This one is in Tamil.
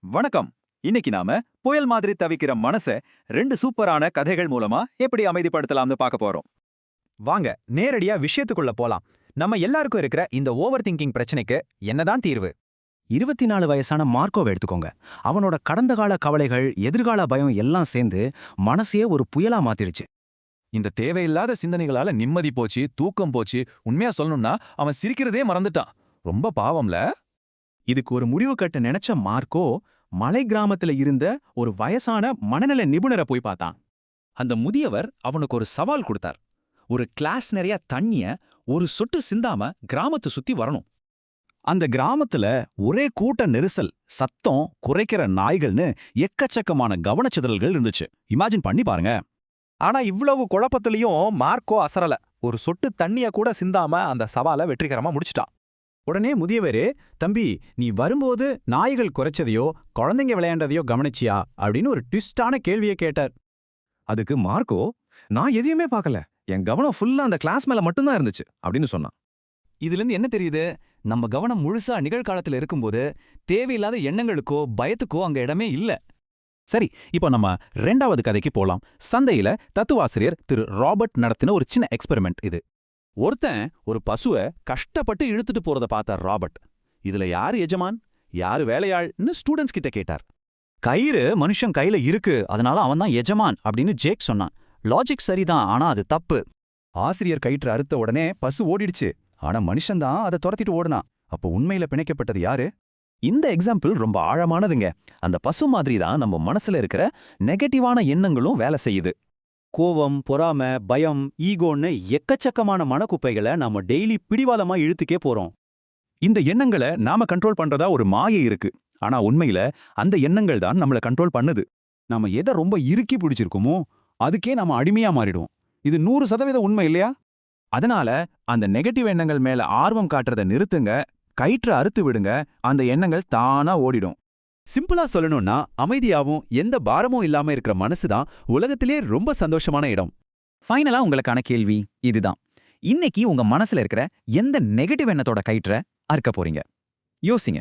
வணக்கம். இன்னைக்கு நாம புயல் மாதிரி தவிக்கிற மனச 2 சூப்பரான கதைகள் மூலமா எப்படி அமைதிப்படுத்தலாம்னு பார்க்க போறோம். வாங்க நேரடியா விஷயத்துக்குள்ள போலாம். நம்ம எல்லாருக்கும் இருக்கிற இந்த ஓவர் திங்கிங் பிரச்சனைக்கு என்னதான் தீர்வு? 24 வயசான மார்க்கோவை எடுத்துக்கோங்க. அவனோட கடந்த கால கவலைகள், எதிர்கால பயம் எல்லாம் சேர்ந்து மனசையே ஒரு புயலா மாத்திடுச்சு. இந்த தேவையில்லாத சிந்தனைகளால நிம்மதி போச்சு, தூக்கம் போச்சு. உண்மையா சொல்லணும்னா அவன் சிரிக்கிறதே மறந்துட்டான். ரொம்ப பாவம்ல. இதுக்கு ஒரு முடிவு கட்ட நினைச்ச மார்க்கோ மலை கிராமத்துல இருந்த ஒரு வயசான மனநல நிபுணரை போய் பார்த்தான். அந்த முதியவர் அவனுக்கு ஒரு சவால் கொடுத்தார். ஒரு கிளாஸ் நிறைய தண்ணிய ஒரு சொட்டு சிந்தாம கிராமத்தை சுத்தி வரணும். அந்த கிராமத்துல ஒரே கூட்ட நெரிசல், சத்தம், குறைக்கிற நாய்கள்னு எக்கச்சக்கமான கவனச்சிதறல்கள் இருந்துச்சு. இமேஜின் பண்ணி பாருங்க. ஆனா இவ்வளவு குழப்பத்திலையும் மார்க்கோ அசரல. ஒரு சொட்டு தண்ணிய கூட சிந்தாம அந்த சவாலை வெற்றிகரமா முடிச்சிட்டான். உடனே முதியவரே, தம்பி, நீ வரும்போது நாய்கள் குறைச்சதையோ குழந்தைங்க விளையாண்டதையோ கவனிச்சியா அப்படின்னு ஒரு ட்விஸ்டான கேள்வியை கேட்டார். அதுக்கு மார்க்கோ, நான் எதையுமே பார்க்கல. என் கவனம் ஃபுல்லா அந்த கிளாஸ் மேல மட்டும்தான் இருந்துச்சு அப்படின்னு சொன்னான். இதுல இருந்து என்ன தெரியுது? நம்ம கவனம் முழுசா நிகழ்காலத்துல இருக்கும்போது தேவையில்லாத எண்ணங்களுக்கோ பயத்துக்கோ அங்க இடமே இல்ல. சரி, இப்போ நம்ம 2வது கதைக்கு போலாம். சந்தையில தத்துவாசிரியர் திரு ராபர்ட் நடத்தின ஒரு சின்ன எக்ஸ்பெரிமெண்ட் இது. ஒருத்தன் ஒரு பசுவை கஷ்டப்பட்டு இழுத்துட்டு போறத பார்த்தார் ராபர்ட். இதுல யாரு எஜமான், யாரு வேலையாள்னு ஸ்டூடெண்ட்ஸ் கிட்ட கேட்டார். கயிறு மனுஷன் கையில இருக்கு, அதனால அவன் தான் எஜமான் அப்படின்னு ஜேக் சொன்னான். லாஜிக் சரிதான், ஆனா அது தப்பு. ஆசிரியர் கயிற்று அறுத்த உடனே பசு ஓடிடுச்சு, ஆனா மனுஷன்தான் அதை துரத்திட்டு ஓடுனான். அப்போ உண்மையில பிணைக்கப்பட்டது யாரு? இந்த எக்ஸாம்பிள் ரொம்ப ஆழமானதுங்க. அந்த பசு மாதிரி தான் நம்ம மனசுல இருக்கிற நெகட்டிவான எண்ணங்களும் வேலை செய்யுது. கோவம், பொறாம, பயம், ஈகோன்னு எக்கச்சக்கமான மனக்குப்பைகளை நாம டெய்லி பிடிவாதமா இழுத்துக்கே போறோம். இந்த எண்ணங்களை நாம கண்ட்ரோல் பண்றதா ஒரு மாயை இருக்கு. ஆனா உண்மையில அந்த எண்ணங்கள் தான் நம்மள கண்ட்ரோல் பண்ணுது. நாம எதை ரொம்ப இறுக்கி பிடிச்சிருக்கோமோ அதுக்கே நாம அடிமையா மாறிடுவோம். இது 100% உண்மை இல்லையா? அதனால அந்த நெகட்டிவ் எண்ணங்கள் மேல ஆர்வம் காட்டுறதை நிறுத்துங்க, கயிற்று அறுத்து விடுங்க, அந்த எண்ணங்கள் தானா ஓடிடும். சிம்பிளா சொல்லணும்னா, அமைதியாவும் எந்த பாரமும் இல்லாம இருக்கிற மனசுதான் உலகத்திலே ரொம்ப சந்தோஷமான இடம். ஃபைனலா உங்களுக்கான கேள்வி இதுதான். இன்னைக்கு உங்க மனசுல இருக்கிற எந்த நெகட்டிவ் எண்ணத்தோட கயிற்ற அறுக்க போறீங்க? யோசிங்க.